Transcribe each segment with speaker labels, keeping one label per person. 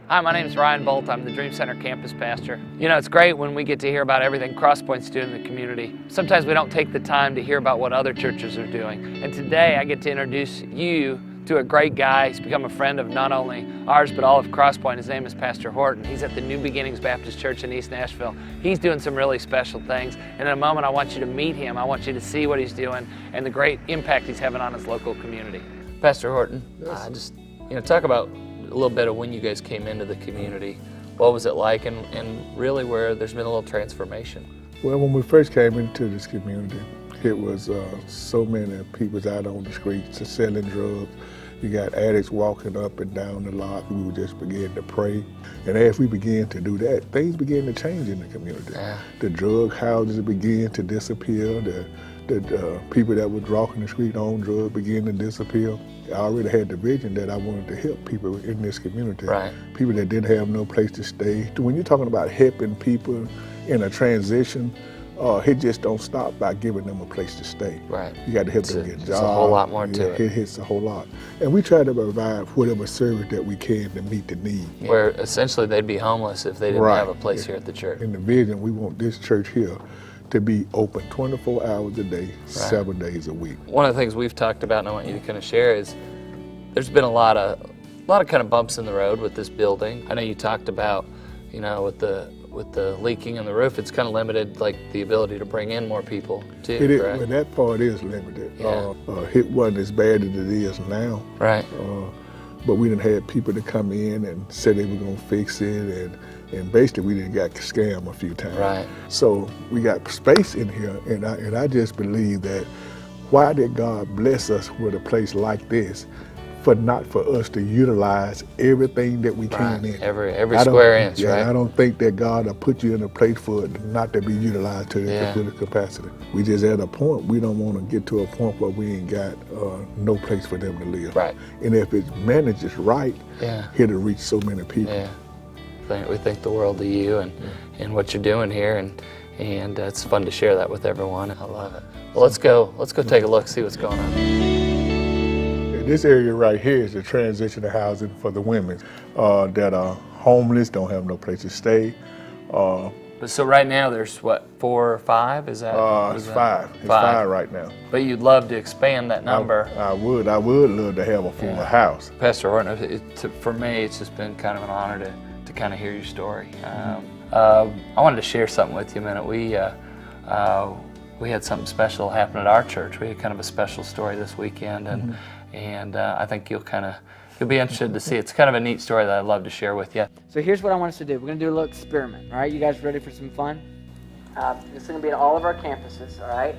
Speaker 1: Hi, my name is Ryan Bolt. I'm the Dream Center campus pastor. You know, it's great when we get to hear about everything Crosspoint's doing in the community. Sometimes we don't take the time to hear about what other churches are doing. And today I get to introduce you to a great guy. He's become a friend of not only ours, but all of Crosspoint. His name is Pastor Horton. He's at the New Beginnings Baptist Church in East Nashville. He's doing some really special things. And in a moment, I want you to meet him. I want you to see what he's doing and the great impact he's having on his local community. Pastor Horton,
Speaker 2: Yes.
Speaker 1: talk about a little bit of when you guys came into the community. What was it like, and really where there's been a little transformation?
Speaker 2: Well, when we first came into this community, it was so many people out on the streets selling drugs. You got addicts walking up and down the lot. We would just begin to pray. And as we began to do that, things began to change in the community.
Speaker 1: Yeah.
Speaker 2: The drug houses began to disappear. The people that were walking the street on drugs began to disappear. I already had the vision that I wanted to help people in this community.
Speaker 1: Right.
Speaker 2: People that didn't have no place to stay. When you're talking about helping people in a transition, it just don't stop by giving them a place to stay.
Speaker 1: Right.
Speaker 2: You got to help them get jobs.
Speaker 1: It's a whole lot more to it.
Speaker 2: It's a whole lot. And we try to provide whatever service that we can to meet the need.
Speaker 1: Where essentially they'd be homeless if they didn't
Speaker 2: Right.
Speaker 1: have a place here at the church.
Speaker 2: In the vision, we want this church here to be open 24 hours a day, 7 days a week.
Speaker 1: One of the things we've talked about, and I want you to kind of share, is there's been a lot of kind of bumps in the road with this building. I know you talked about, with the leaking in the roof, it's kind of limited, like the ability to bring in more people too.
Speaker 2: It is,
Speaker 1: correct?
Speaker 2: well, that part is limited.
Speaker 1: Yeah.
Speaker 2: It wasn't as bad as it is now.
Speaker 1: Right.
Speaker 2: But we didn't have people to come in and say they were gonna fix it, and basically we didn't got scammed a few times.
Speaker 1: Right.
Speaker 2: So we got space in here, and I just believe that why did God bless us with a place like this, not for us to utilize everything that we can
Speaker 1: Right.
Speaker 2: in.
Speaker 1: Every square inch,
Speaker 2: yeah,
Speaker 1: right?
Speaker 2: I don't think that God will put you in a place for it not to be utilized to
Speaker 1: Yeah.
Speaker 2: the capacity. We just at a point, we don't want to get to a point where we ain't got no place for them to live.
Speaker 1: Right.
Speaker 2: And if it's managed right,
Speaker 1: Yeah.
Speaker 2: it'll reach so many people.
Speaker 1: Yeah. We think the world of you and what you're doing here, and it's fun to share that with everyone. I love it. Well, let's go take a look, see what's going on.
Speaker 2: This area right here is the transitional housing for the women that are homeless, don't have no place to stay.
Speaker 1: So right now there's what, 4 or 5? Is that?
Speaker 2: It's 5. It's 5 right now.
Speaker 1: But you'd love to expand that number.
Speaker 2: I would love to have a full house.
Speaker 1: Pastor Horton, for me, it's just been kind of an honor to kind of hear your story. I wanted to share something with you a minute. We had something special happen at our church. We had kind of a special story this weekend, and I think you'll be interested to see. It's kind of a neat story that I'd love to share with you.
Speaker 3: So here's what I want us to do. We're going to do a little experiment, all right? You guys ready for some fun? It's going to be at all of our campuses, all right?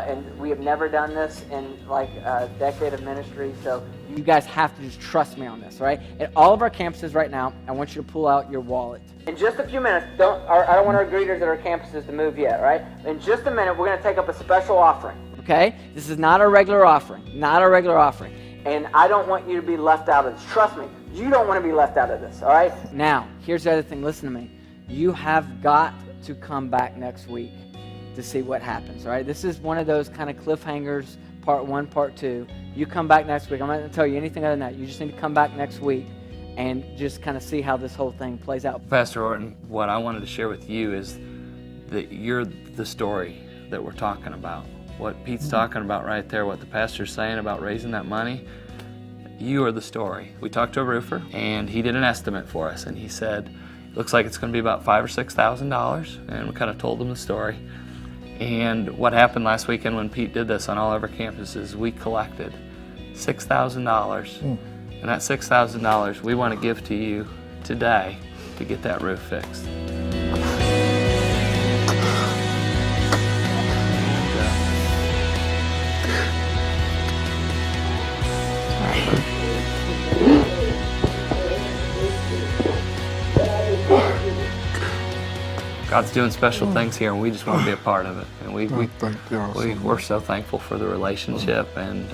Speaker 3: And we have never done this in like a decade of ministry, so you guys have to just trust me on this, all right? At all of our campuses right now, I want you to pull out your wallet. In just a few minutes, I don't want our greeters at our campuses to move yet, all right? In just a minute, we're going to take up a special offering, okay? This is not a regular offering, not a regular offering. And I don't want you to be left out of this. Trust me, you don't want to be left out of this, all right? Now, here's the other thing. Listen to me. You have got to come back next week to see what happens, all right? This is one of those kind of cliffhangers, part 1, part 2. You come back next week. I'm not going to tell you anything other than that. You just need to come back next week and just kind of see how this whole thing plays out.
Speaker 1: Pastor Horton, what I wanted to share with you is that you're the story that we're talking about. What Pete's talking about right there, what the pastor's saying about raising that money, you are the story. We talked to a roofer, and he did an estimate for us, and he said, looks like it's going to be about $5,000 or $6,000, and we kind of told him the story. And what happened last weekend when Pete did this on all of our campuses, we collected $6,000, and that $6,000 we want to give to you today to get that roof fixed. God's doing special things here, and we just want to be a part of it. And we're so thankful for the relationship, and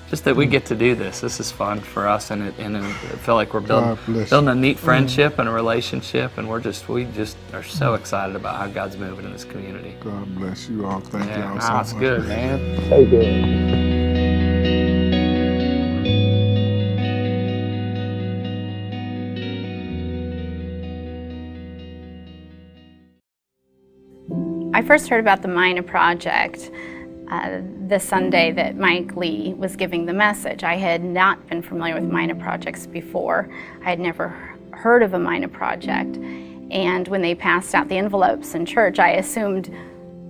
Speaker 1: just that we get to do this. This is fun for us, and I feel like we're building a neat friendship and a relationship, and we just are so excited about how God's moving in this community.
Speaker 2: God bless you all. Thank you all so
Speaker 1: That's
Speaker 2: much.
Speaker 1: good, man.
Speaker 2: Hey, good.
Speaker 4: I first heard about the MINA project the Sunday that Mike Lee was giving the message. I had not been familiar with MINA projects before. I had never heard of a MINA project. And when they passed out the envelopes in church, I assumed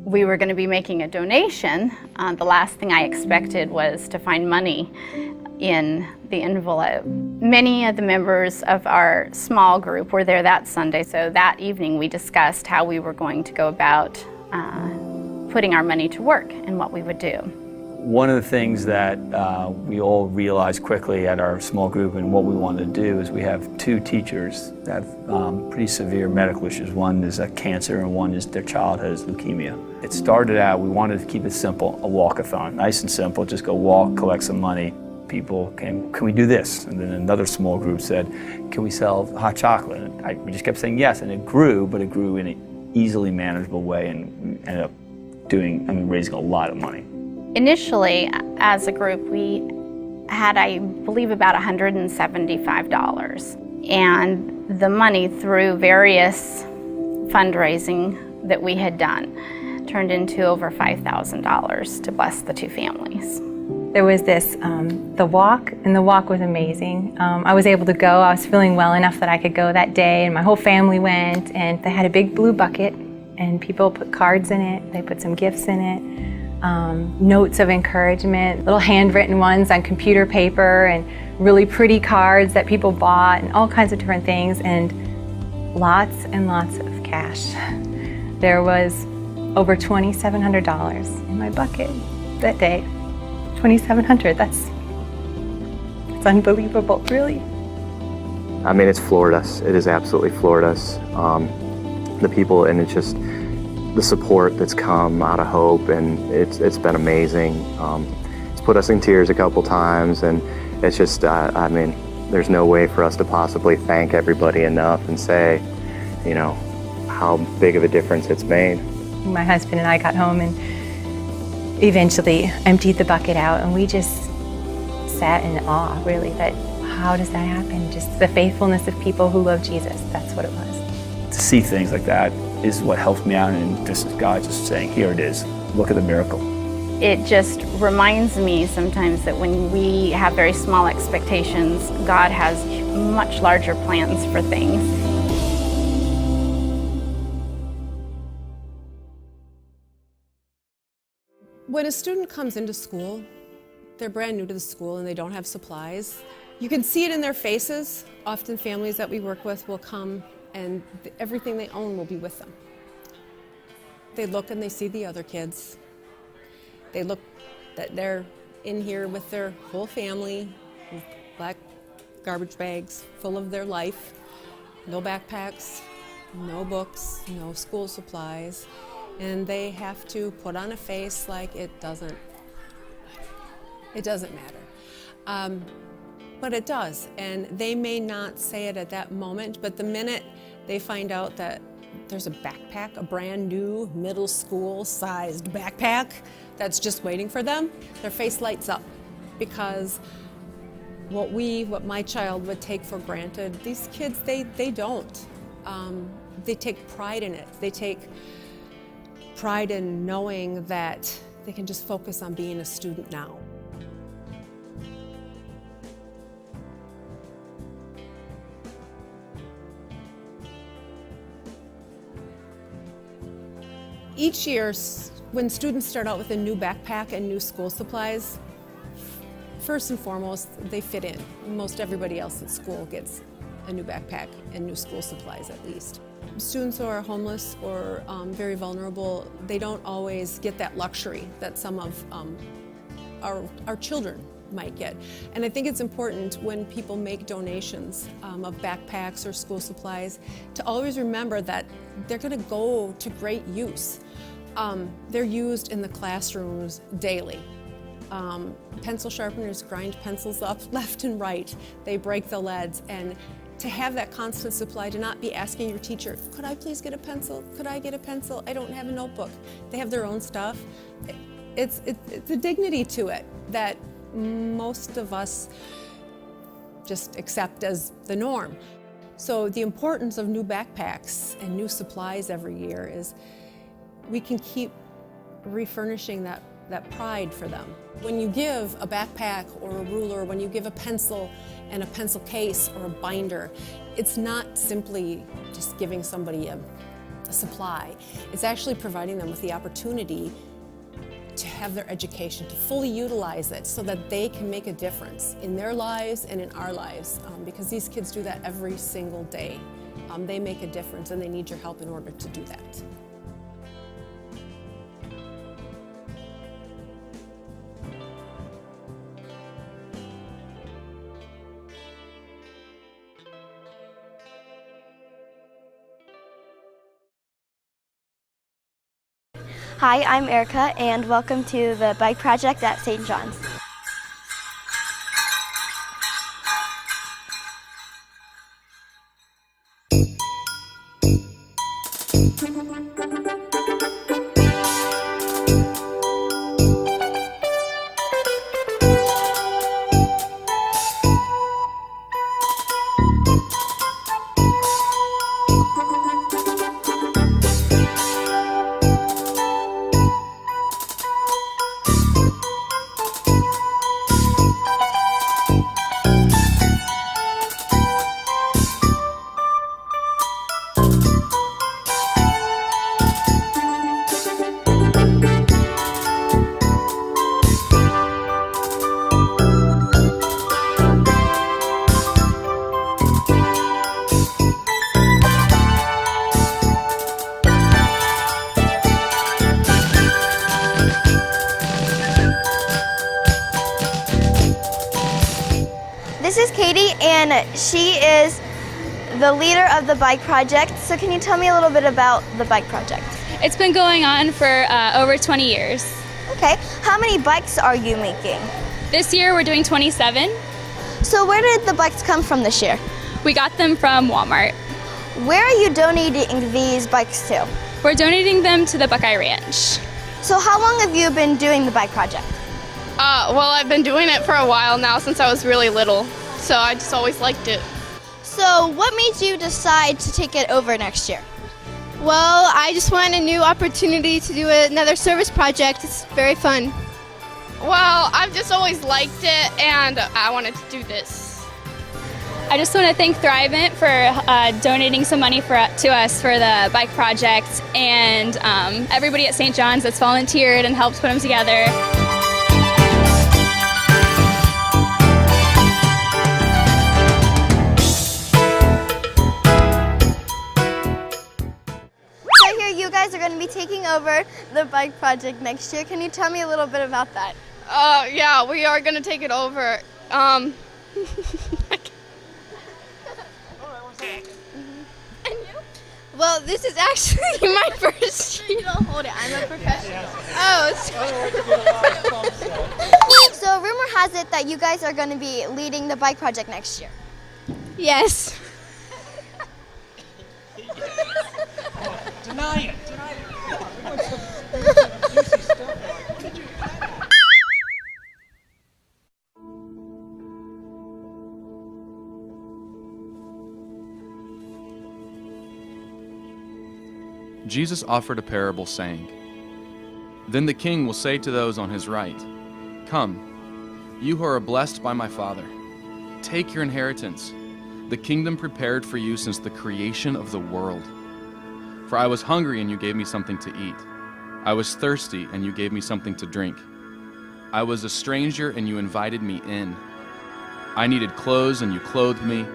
Speaker 4: we were going to be making a donation. The last thing I expected was to find money in the envelope. Many of the members of our small group were there that Sunday, so that evening we discussed how we were going to go about putting our money to work and what we would do.
Speaker 5: One of the things that we all realized quickly at our small group and what we wanted to do is we have two teachers that have pretty severe medical issues. One is a cancer and one is their child has leukemia. It started out, we wanted to keep it simple, a walk-a-thon, nice and simple, just go walk, collect some money. People can we do this? And then another small group said, can we sell hot chocolate? And we just kept saying yes, and it grew, but it grew in an easily manageable way and ended up raising a lot of money.
Speaker 4: Initially, as a group, we had, I believe, about $175. And the money through various fundraising that we had done turned into over $5,000 to bless the two families.
Speaker 6: There was this, the walk, and the walk was amazing. I was able to go. I was feeling well enough that I could go that day, and my whole family went, and they had a big blue bucket, and people put cards in it. They put some gifts in it, notes of encouragement, little handwritten ones on computer paper, and really pretty cards that people bought, and all kinds of different things, and lots of cash. There was over $2,700 in my bucket that day. $2,700, it's unbelievable, really.
Speaker 7: I mean, it's floored us. It has absolutely floored us. The people, and it's just the support that's come out of Hope, and it's been amazing. It's put us in tears a couple times, and it's just, I mean, there's no way for us to possibly thank everybody enough and say, you know, how big of a difference it's made.
Speaker 6: My husband and I got home and eventually emptied the bucket out, and we just sat in awe, really, that how does that happen? Just the faithfulness of people who love Jesus, that's what it was.
Speaker 5: To see things like that is what helps me out, and just God just saying, here it is, look at the miracle.
Speaker 4: It just reminds me sometimes that when we have very small expectations, God has much larger plans for things.
Speaker 8: When a student comes into school, they're brand new to the school and they don't have supplies. You can see it in their faces. Often families that we work with will come and everything they own will be with them. They look and they see the other kids. They look that they're in here with their whole family, with black garbage bags full of their life, no backpacks, no books, no school supplies. And they have to put on a face like it doesn't matter. But it does, and they may not say it at that moment, but the minute they find out that there's a backpack, a brand new middle school sized backpack that's just waiting for them, their face lights up, because what my child would take for granted, these kids, they don't. They take pride in it. They take pride in knowing that they can just focus on being a student now. Each year, when students start out with a new backpack and new school supplies, first and foremost, they fit in. Most everybody else at school gets a new backpack and new school supplies at least. Students who are homeless or very vulnerable, they don't always get that luxury that some of our children might get. And I think it's important when people make donations of backpacks or school supplies to always remember that they're going to go to great use. They're used in the classrooms daily. Pencil sharpeners grind pencils up left and right. They break the leads, and to have that constant supply, to not be asking your teacher, could I please get a pencil? Could I get a pencil? I don't have a notebook. They have their own stuff. It's a dignity to it that most of us just accept as the norm. So the importance of new backpacks and new supplies every year we can keep refurnishing that pride for them. When you give a backpack or a ruler, when you give a pencil and a pencil case or a binder, it's not simply just giving somebody a supply. It's actually providing them with the opportunity to have their education, to fully utilize it so that they can make a difference in their lives and in our lives, because these kids do that every single day. They make a difference and they need your help in order to do that.
Speaker 9: Hi, I'm Erica, and welcome to the Bike Project at St. John's. This is Katie, and she is the leader of the Bike Project. So can you tell me a little bit about the Bike Project?
Speaker 10: It's been going on for over 20 years.
Speaker 9: Okay, how many bikes are you making?
Speaker 10: This year we're doing 27.
Speaker 9: So where did the bikes come from this year?
Speaker 10: We got them from Walmart.
Speaker 9: Where are you donating these bikes to?
Speaker 10: We're donating them to the Buckeye Ranch.
Speaker 9: So how long have you been doing the Bike Project?
Speaker 11: Well, I've been doing it for a while now, since I was really little, so I just always liked it.
Speaker 9: So what made you decide to take it over next year?
Speaker 11: Well, I just wanted a new opportunity to do another service project. It's very fun. Well, I've just always liked it, and I wanted to do this.
Speaker 10: I just want to thank Thrivent for donating some money to us for the Bike Project, and everybody at St. John's that's volunteered and helped put them together.
Speaker 9: You guys are going to be taking over the Bike Project next year. Can you tell me a little bit about that?
Speaker 11: Yeah, we are going to take it over.
Speaker 9: And you?
Speaker 11: Well, this is actually my first year.
Speaker 9: Don't hold it. I'm a professional.
Speaker 11: Oh,
Speaker 9: So rumor has it that you guys are going to be leading the Bike Project next year.
Speaker 11: yes.
Speaker 12: Deny it.
Speaker 13: Jesus offered a parable saying, "Then the king will say to those on his right, 'Come, you who are blessed by my Father, take your inheritance, the kingdom prepared for you since the creation of the world. For I was hungry and you gave me something to eat. I was thirsty and you gave me something to drink. I was a stranger and you invited me in. I needed clothes and you clothed me.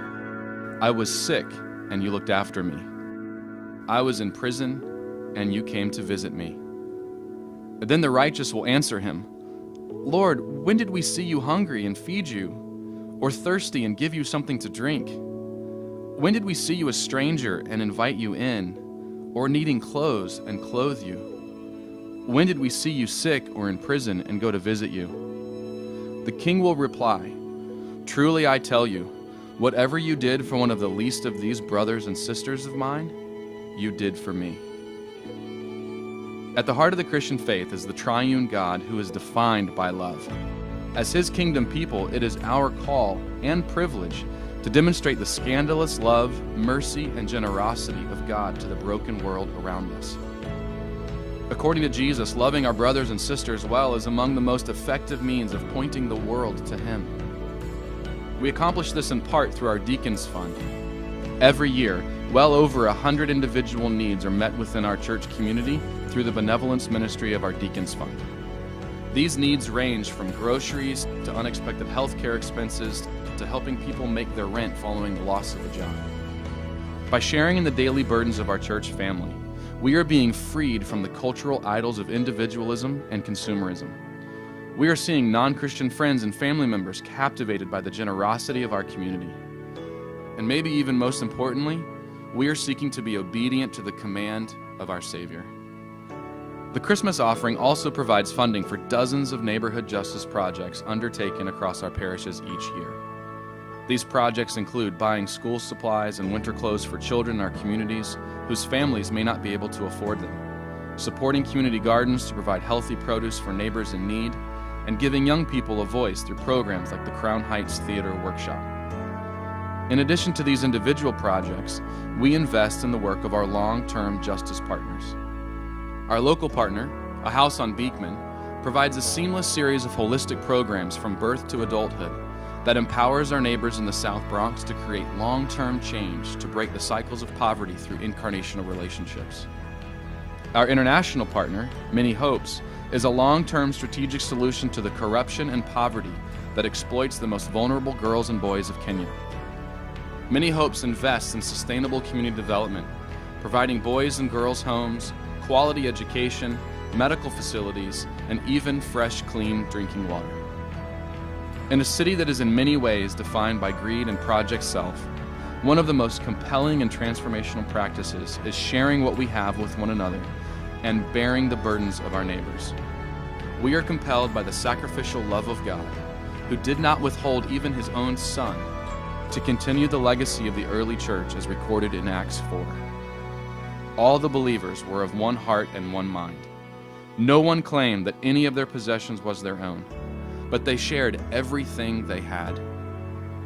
Speaker 13: I was sick and you looked after me. I was in prison and you came to visit me.' Then the righteous will answer him, 'Lord, when did we see you hungry and feed you, or thirsty and give you something to drink? When did we see you a stranger and invite you in, or needing clothes and clothe you? When did we see you sick or in prison and go to visit you?' The king will reply, 'Truly I tell you, whatever you did for one of the least of these brothers and sisters of mine, you did for me.'" At the heart of the Christian faith is the triune God who is defined by love. As his kingdom people, it is our call and privilege to demonstrate the scandalous love, mercy, and generosity of God to the broken world around us. According to Jesus, loving our brothers and sisters well is among the most effective means of pointing the world to Him. We accomplish this in part through our Deacons Fund. Every year, well over 100 individual needs are met within our church community through the benevolence ministry of our Deacons Fund. These needs range from groceries to unexpected health care expenses to helping people make their rent following the loss of a job. By sharing in the daily burdens of our church family, we are being freed from the cultural idols of individualism and consumerism. We are seeing non-Christian friends and family members captivated by the generosity of our community. And maybe even most importantly, we are seeking to be obedient to the command of our Savior. The Christmas offering also provides funding for dozens of neighborhood justice projects undertaken across our parishes each year. These projects include buying school supplies and winter clothes for children in our communities whose families may not be able to afford them, supporting community gardens to provide healthy produce for neighbors in need, and giving young people a voice through programs like the Crown Heights Theater Workshop. In addition to these individual projects, we invest in the work of our long-term justice partners. Our local partner, A House on Beekman, provides a seamless series of holistic programs from birth to adulthood that empowers our neighbors in the South Bronx to create long-term change to break the cycles of poverty through incarnational relationships. Our international partner, Many Hopes, is a long-term strategic solution to the corruption and poverty that exploits the most vulnerable girls and boys of Kenya. Many Hopes invests in sustainable community development, providing boys and girls homes, quality education, medical facilities, and even fresh, clean drinking water. In a city that is in many ways defined by greed and project self, one of the most compelling and transformational practices is sharing what we have with one another and bearing the burdens of our neighbors. We are compelled by the sacrificial love of God, who did not withhold even His own Son, to continue the legacy of the early church as recorded in Acts 4. All the believers were of one heart and one mind. No one claimed that any of their possessions was their own, but they shared everything they had.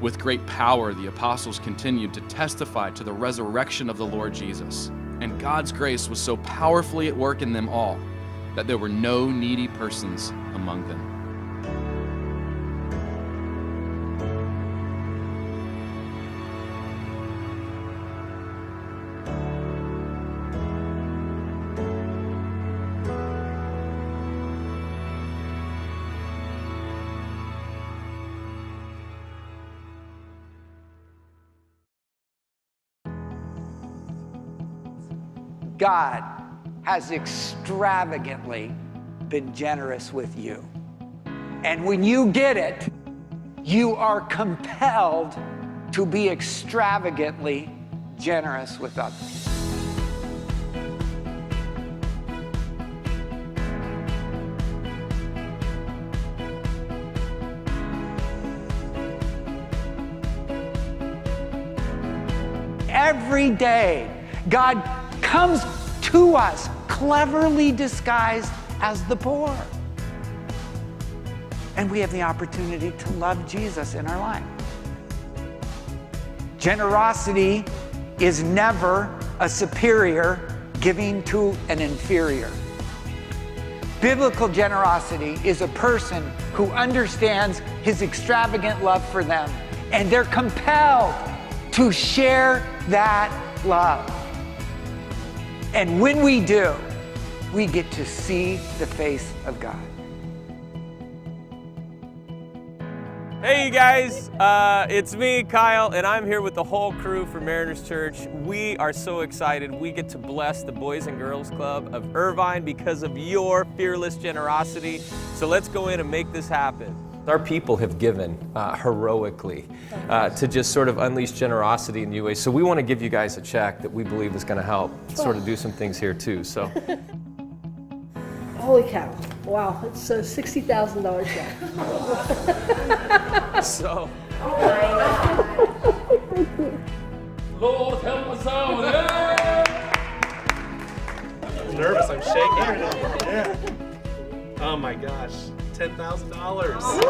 Speaker 13: With great power, the apostles continued to testify to the resurrection of the Lord Jesus, and God's grace was so powerfully at work in them all that there were no needy persons among them.
Speaker 12: God has extravagantly been generous with you. And when you get it, you are compelled to be extravagantly generous with others. Every day, God comes to us cleverly disguised as the poor. And we have the opportunity to love Jesus in our life. Generosity is never a superior giving to an inferior. Biblical generosity is a person who understands His extravagant love for them, and they're compelled to share that love. And when we do, we get to see the face of God.
Speaker 14: Hey you guys, it's me, Kyle, and I'm here with the whole crew from Mariners Church. We are so excited. We get to bless the Boys and Girls Club of Irvine because of your fearless generosity. So let's go in and make this happen.
Speaker 15: Our people have given heroically to just sort of unleash generosity in new ways. So we want to give you guys a check that we believe is going to help sort of do some things here too. So.
Speaker 16: Holy cow. Wow, it's a $60,000 check.
Speaker 14: So.
Speaker 16: Oh my God.
Speaker 14: Lord help us out.
Speaker 17: I'm nervous, I'm shaking. Yeah. Oh my gosh, $10,000. Awesome.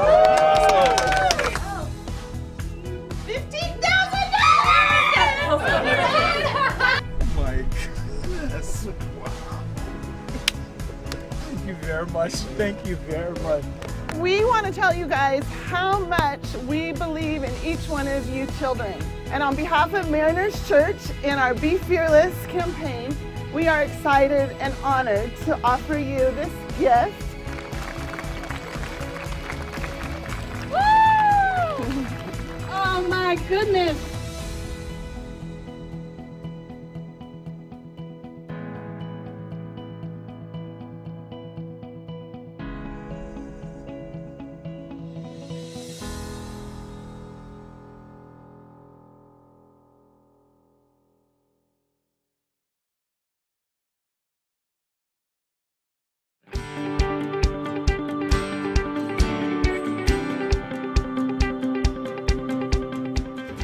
Speaker 16: $15,000!
Speaker 17: Oh my goodness. Wow.
Speaker 18: you very much. Thank you very much.
Speaker 19: We want to tell you guys how much we believe in each one of you children. And on behalf of Mariners Church in our Be Fearless campaign, we are excited and honored to offer you this gift. Woo! Oh my goodness.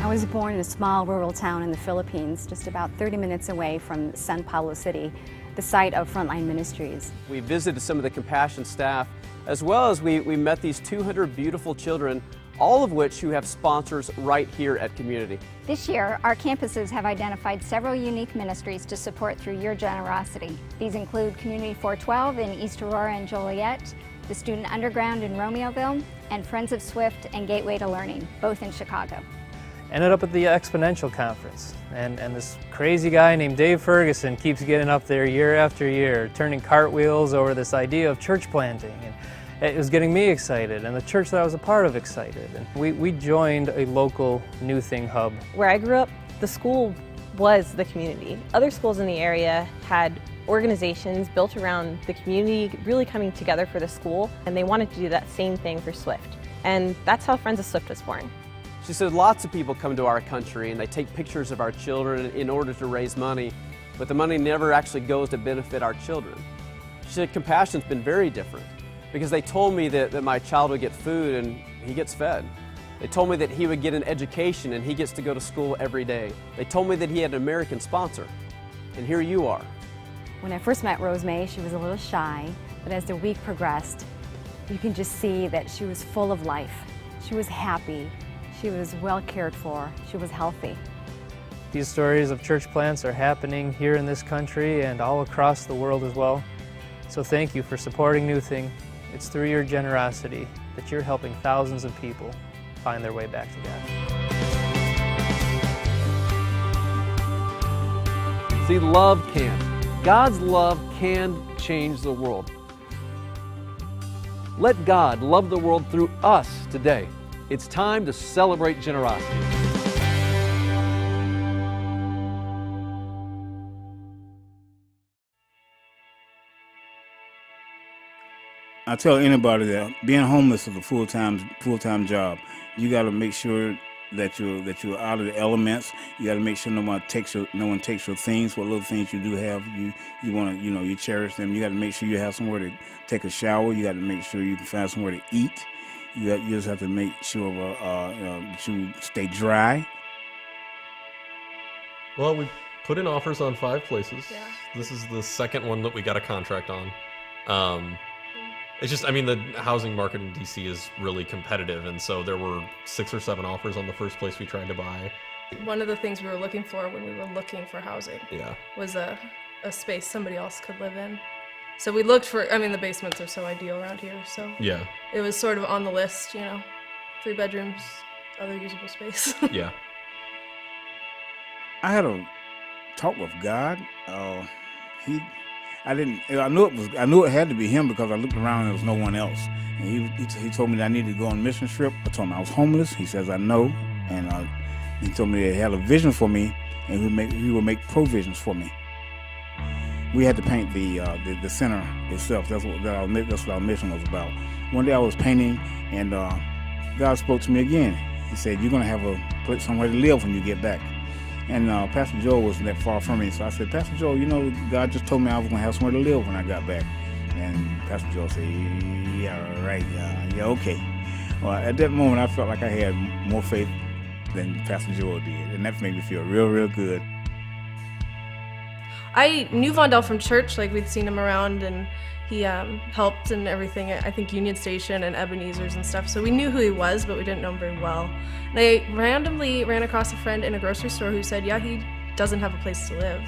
Speaker 20: I was born in a small rural town in the Philippines, just about 30 minutes away from San Pablo City, the site of Frontline Ministries.
Speaker 21: We visited some of the Compassion staff, as well as we met these 200 beautiful children, all of which who have sponsors right here at Community.
Speaker 22: This year, our campuses have identified several unique ministries to support through your generosity. These include Community 412 in East Aurora and Joliet, the Student Underground in Romeoville, and Friends of Swift and Gateway to Learning, both in Chicago.
Speaker 23: Ended up at the Exponential Conference, and this crazy guy named Dave Ferguson keeps getting up there year after year, turning cartwheels over this idea of church planting, and it was getting me excited, and the church that I was a part of excited. And we joined a local New Thing hub.
Speaker 24: Where I grew up, the school was the community. Other schools in the area had organizations built around the community really coming together for the school, and they wanted to do that same thing for Swift. And that's how Friends of Swift was born.
Speaker 21: She said lots of people come to our country and they take pictures of our children in order to raise money, but the money never actually goes to benefit our children. She said Compassion's been very different because they told me that my child would get food and he gets fed. They told me that he would get an education and he gets to go to school every day. They told me that he had an American sponsor, and here you are.
Speaker 20: When I first met Rosemary, she was a little shy, but as the week progressed, you can just see that she was full of life. She was happy. She was well cared for. She was healthy.
Speaker 23: These stories of church plants are happening here in this country and all across the world as well. So thank you for supporting New Thing. It's through your generosity that you're helping thousands of people find their way back to God.
Speaker 25: See, love can. God's love can change the world. Let God love the world through us today. It's time to celebrate generosity.
Speaker 26: I tell anybody that being homeless is a full-time job. You got to make sure that you're out of the elements. You got to make sure no one takes your things. What little things you do have, you want to you cherish them. You got to make sure you have somewhere to take a shower. You got to make sure you can find somewhere to eat. You just have to make sure that you stay dry.
Speaker 27: Well, we put in offers on 5 places. Yeah. This is the second one that we got a contract on. It's just, the housing market in DC is really competitive, and so there were 6 or 7 offers on the first place we tried to buy.
Speaker 28: One of the things we were looking for when we were looking for housing was a space somebody else could live in. So we looked for, the basements are so ideal around here, so
Speaker 27: yeah,
Speaker 28: it was sort of on the list, 3 bedrooms, other usable space.
Speaker 27: Yeah.
Speaker 26: I had a talk with God. I knew it had to be him because I looked around and there was no one else. And he told me that I needed to go on a mission trip. I told him I was homeless. He says I know, and he told me that he had a vision for me, and he would make provisions for me. We had to paint the center itself. That's what our mission was about. One day I was painting, and God spoke to me again. He said, "You're going to have a place somewhere to live when you get back." And Pastor Joel wasn't that far from me, so I said, "Pastor Joel, God just told me I was going to have somewhere to live when I got back." And Pastor Joel said, "Yeah, right, yeah, okay." Well, at that moment, I felt like I had more faith than Pastor Joel did, and that made me feel real, real good.
Speaker 28: I knew Vondell from church, we'd seen him around, and he helped and everything, I think Union Station and Ebenezer's and stuff, so we knew who he was, but we didn't know him very well. And I randomly ran across a friend in a grocery store who said, yeah, he doesn't have a place to live.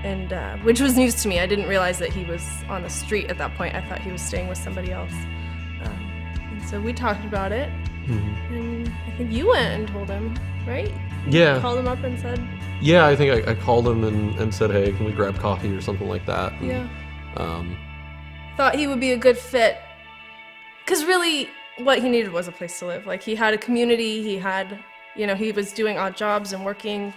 Speaker 28: and which was news to me. I didn't realize that he was on the street at that point. I thought he was staying with somebody else. And so we talked about it, and I think you went and told him, right?
Speaker 27: Yeah.
Speaker 28: You called him up and said.
Speaker 27: Yeah, I think I called him and said, hey, can we grab coffee or something like that? And,
Speaker 28: yeah. Thought he would be a good fit, because really what he needed was a place to live. Like, he had a community, he had, you know, he was doing odd jobs and working.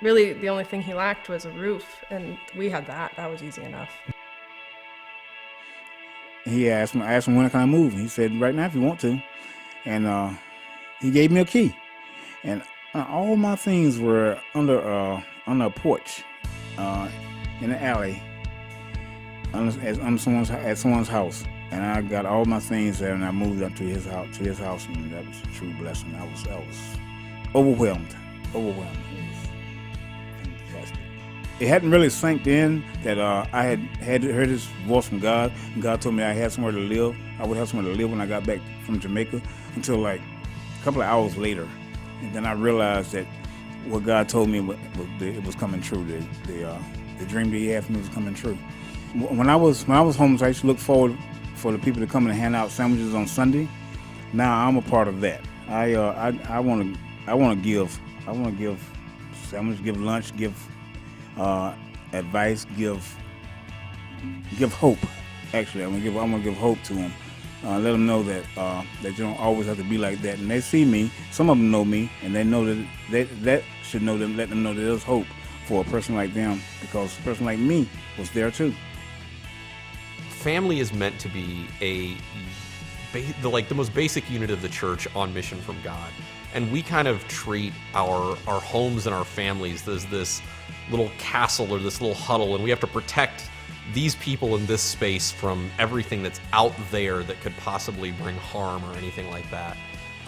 Speaker 28: Really the only thing he lacked was a roof, and we had that. That was easy enough.
Speaker 26: I asked him when can I move, and he said right now if you want to, and he gave me a key, and all my things were under a porch in the alley at someone's house, and I got all my things there, and I moved up to his house, and that was a true blessing. I was overwhelmed. It was fantastic. It hadn't really sank in that I had heard his voice from God, and God told me I had somewhere to live. I would have somewhere to live when I got back from Jamaica, until like a couple of hours later. And then I realized that what God told me it was coming true. The dream that He had for me was coming true. When I was homeless, I used to look forward for the people to come and hand out sandwiches on Sunday. Now I'm a part of that. I want to give sandwiches, give lunch, give advice, give hope. Actually, I want to give hope to them. Let them know that you don't always have to be like that. And they see me. Some of them know me, and they know that should know them. Let them know that there's hope for a person like them, because a person like me was there too.
Speaker 27: Family is meant to be the most basic unit of the church on mission from God, and we kind of treat our homes and our families as this little castle or this little huddle, and we have to protect these people in this space from everything that's out there that could possibly bring harm or anything like that.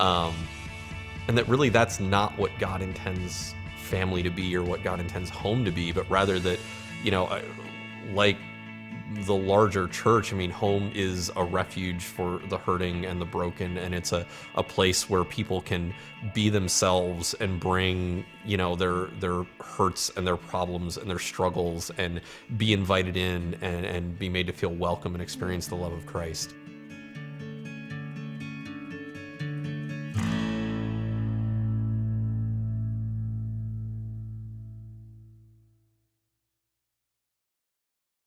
Speaker 27: And that really that's not what God intends family to be or what God intends home to be, but rather that, you know, like the larger church, I mean, home is a refuge for the hurting and the broken, and it's a place where people can be themselves and bring, you know, their hurts and their problems and their struggles, and be invited in and be made to feel welcome and experience the love of Christ.